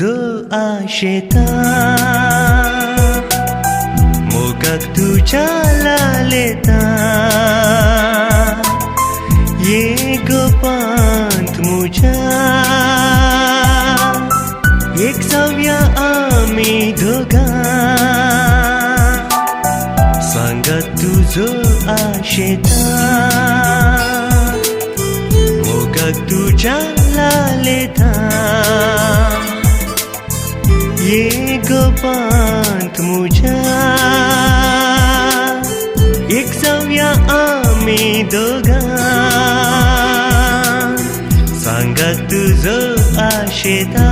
तुझो आशेता मोगाक तुझ्या लालेता ये गोपांत मुझ्या एक जाऊया आम्ही दोघा सांगात तुझो आशेता मोगाक तुझ्या लालेता ये गोपांत मुझ्या एक जाऊया आम्ही दोघा सांगा तुझो आशेता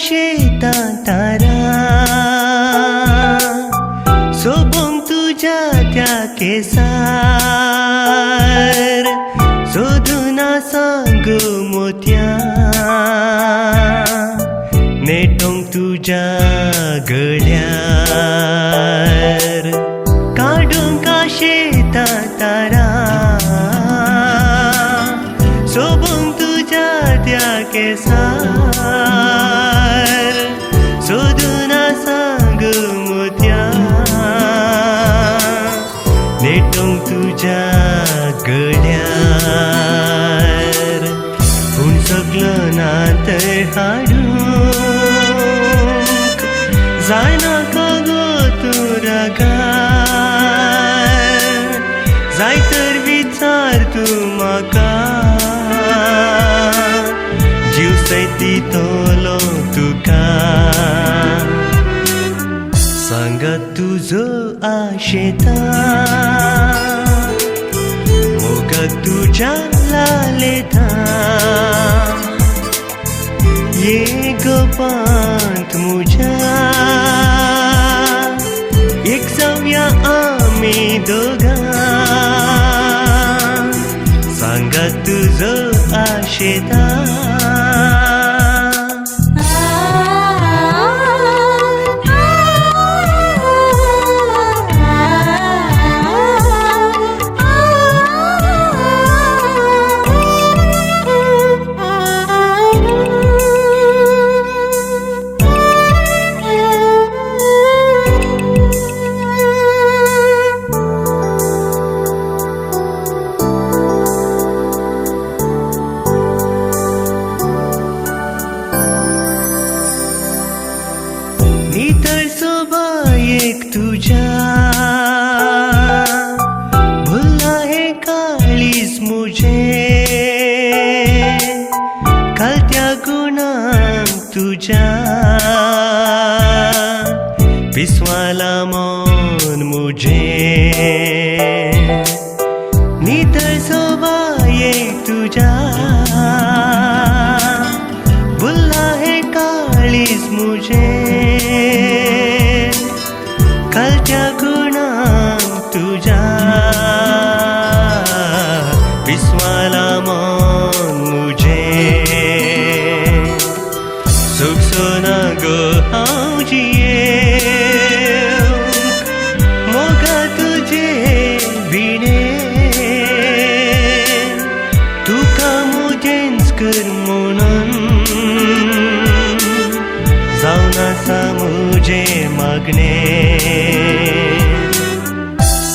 शेतात तारा सोबून तुझ्या त्या केसार सोदूना सांगू मोत्या नेटोंक तुझ्या गळ्यार काढून का शेतात तारा सोबून तुझ्या त्या केसार सोदूना सांगू मोत्या नेटोंक तुझ्या गळ्यार पूण सगळं नातर हाडूंक जायना का गो तुरागार जाय तर विचार तूं म्हाका जीव सयत दितलो तुका सांगा तुझो आशेता मोगाक तुझ्या लालेता ये गोपांत मुझ्या एक जाऊया आम्ही दोघा सांगा तुझो आशेता नितळ सोबा एक तुझ्या भुलला हे काळीज मुझे खालत्या गुणांक तुझ्या पिसवाला मन मुझे नितळ सोबा एक तुझ्या भुलला हे काळीज मुझे खालच्या गुणांक तुझ्या विस्वाला मन मुझे सुख सोना गो हांव जियेवंक मोगा तुझे विणे तुका मुजेंच कर म्हणून जावन आसा मुझे मागणे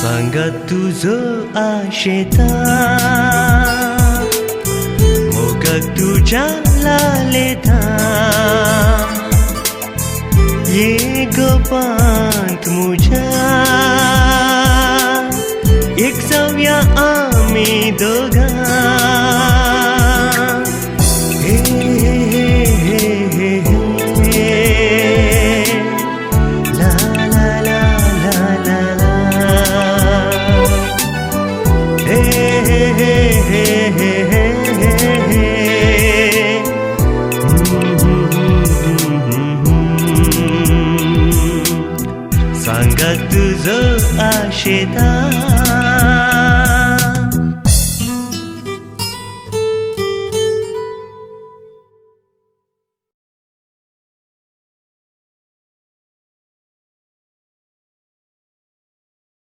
सांगा तुझो आशेता